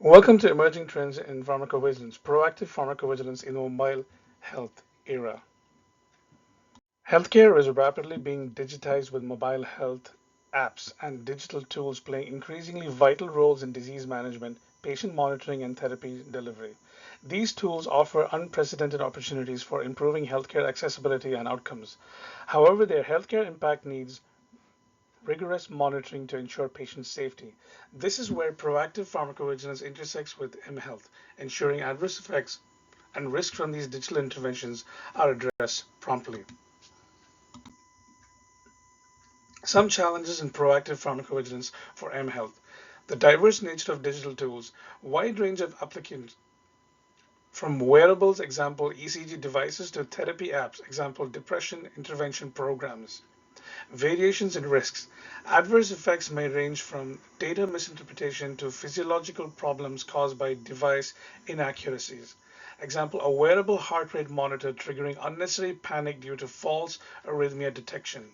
Welcome to Emerging Trends in Pharmacovigilance, proactive pharmacovigilance in the mobile health era. Healthcare is rapidly being digitized with mobile health apps and digital tools playing increasingly vital roles in disease management, patient monitoring, and therapy delivery. These tools offer unprecedented opportunities for improving healthcare accessibility and outcomes. However, their healthcare impact needs rigorous monitoring to ensure patient safety. This is where proactive pharmacovigilance intersects with mHealth, ensuring adverse effects and risks from these digital interventions are addressed promptly. Some challenges in proactive pharmacovigilance for mHealth. The diverse nature of digital tools, wide range of applicants from wearables, example ECG devices, to therapy apps, example depression intervention programs. Variations in risks. Adverse effects may range from data misinterpretation to physiological problems caused by device inaccuracies. Example, a wearable heart rate monitor triggering unnecessary panic due to false arrhythmia detection.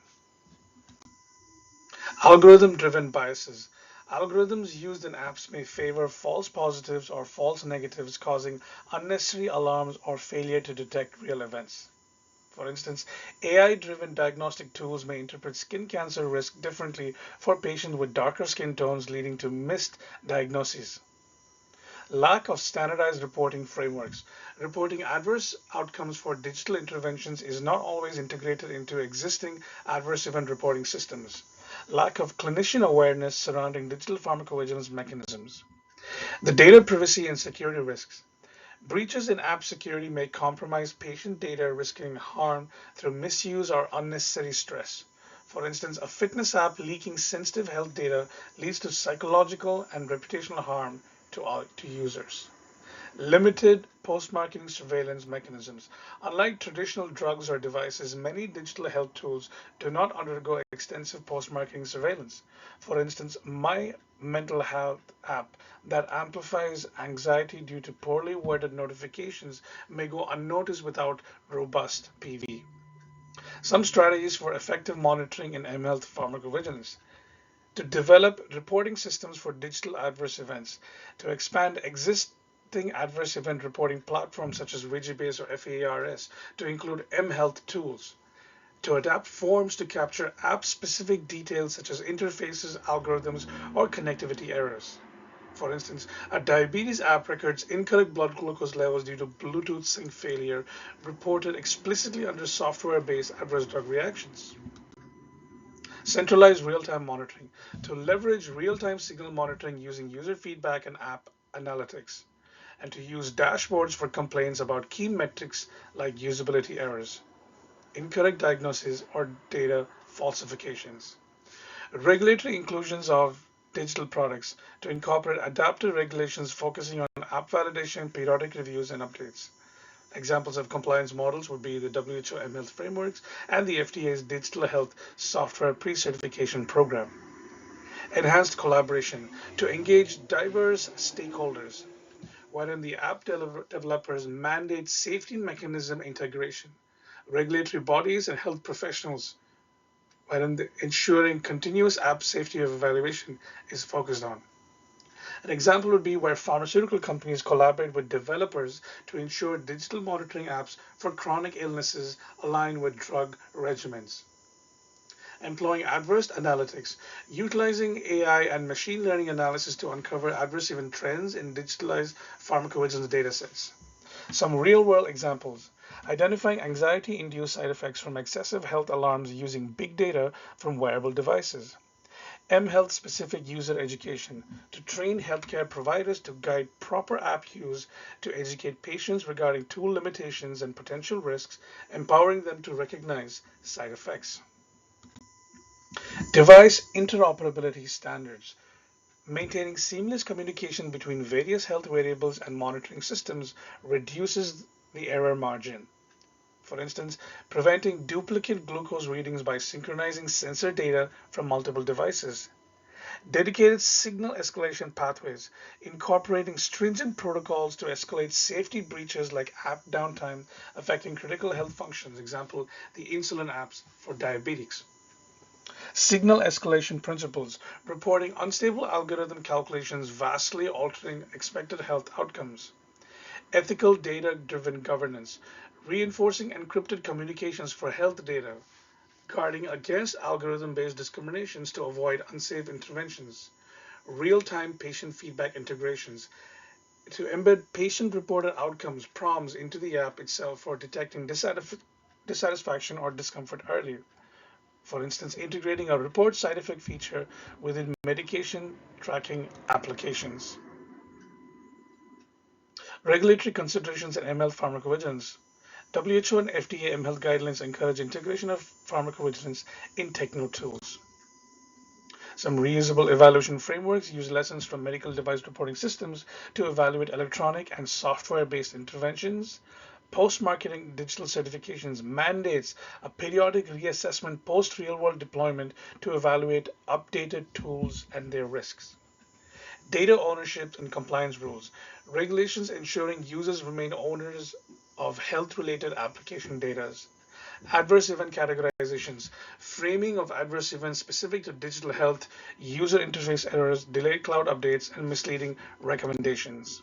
Algorithm-driven biases. Algorithms used in apps may favor false positives or false negatives, causing unnecessary alarms or failure to detect real events. For instance, AI-driven diagnostic tools may interpret skin cancer risk differently for patients with darker skin tones, leading to missed diagnoses. Lack of standardized reporting frameworks. Reporting adverse outcomes for digital interventions is not always integrated into existing adverse event reporting systems. Lack of clinician awareness surrounding digital pharmacovigilance mechanisms. The data privacy and security risks. Breaches in app security may compromise patient data, risking harm through misuse or unnecessary stress. For instance, a fitness app leaking sensitive health data leads to psychological and reputational harm to users. Limited post-marketing surveillance mechanisms. Unlike traditional drugs or devices, many digital health tools do not undergo extensive post-marketing surveillance. For instance, my mental health app that amplifies anxiety due to poorly worded notifications may go unnoticed without robust PV. Some strategies for effective monitoring in mHealth pharmacovigilance: to develop reporting systems for digital adverse events, to expand existing adverse event reporting platforms such as Rigibase or FARS to include mHealth tools, to adapt forms to capture app-specific details such as interfaces, algorithms, or connectivity errors. For instance, a diabetes app records incorrect blood glucose levels due to Bluetooth sync failure, reported explicitly under software-based adverse drug reactions. Centralized real-time monitoring to leverage real-time signal monitoring using user feedback and app analytics, and to use dashboards for complaints about key metrics like usability errors, incorrect diagnoses, or data falsifications. Regulatory inclusions of digital products to incorporate adaptive regulations focusing on app validation, periodic reviews, and updates. Examples of compliance models would be the WHO mHealth frameworks and the FDA's Digital Health Software Pre-Certification Program. Enhanced collaboration to engage diverse stakeholders, wherein the app developers mandate safety mechanism integration, regulatory bodies and health professionals, wherein ensuring continuous app safety evaluation is focused on. An example would be where pharmaceutical companies collaborate with developers to ensure digital monitoring apps for chronic illnesses align with drug regimens. Employing adverse analytics, utilizing AI and machine learning analysis to uncover adverse event trends in digitalized pharmacovigilance datasets. Some real-world examples: identifying anxiety-induced side effects from excessive health alarms using big data from wearable devices. mHealth specific user education to train healthcare providers to guide proper app use, to educate patients regarding tool limitations and potential risks, empowering them to recognize side effects. Device interoperability standards. Maintaining seamless communication between various health variables and monitoring systems reduces the error margin. For instance, preventing duplicate glucose readings by synchronizing sensor data from multiple devices. Dedicated signal escalation pathways, incorporating stringent protocols to escalate safety breaches like app downtime affecting critical health functions, example, the insulin apps for diabetics. Signal escalation principles, reporting unstable algorithm calculations vastly altering expected health outcomes. Ethical data-driven governance, reinforcing encrypted communications for health data, guarding against algorithm-based discriminations to avoid unsafe interventions. Real-time patient feedback integrations, to embed patient-reported outcomes prompts into the app itself for detecting dissatisfaction or discomfort early. For instance, integrating a report side effect feature within medication tracking applications. Regulatory considerations in ML pharmacovigilance. WHO and FDA mHealth guidelines encourage integration of pharmacovigilance in techno tools. Some reusable evaluation frameworks use lessons from medical device reporting systems to evaluate electronic and software based interventions. Post marketing digital certifications mandates a periodic reassessment post real world deployment to evaluate updated tools and their risks. Data ownership and compliance rules, regulations ensuring users remain owners of health related application data. Adverse event categorizations, framing of adverse events specific to digital health, user interface errors, delayed cloud updates, and misleading recommendations.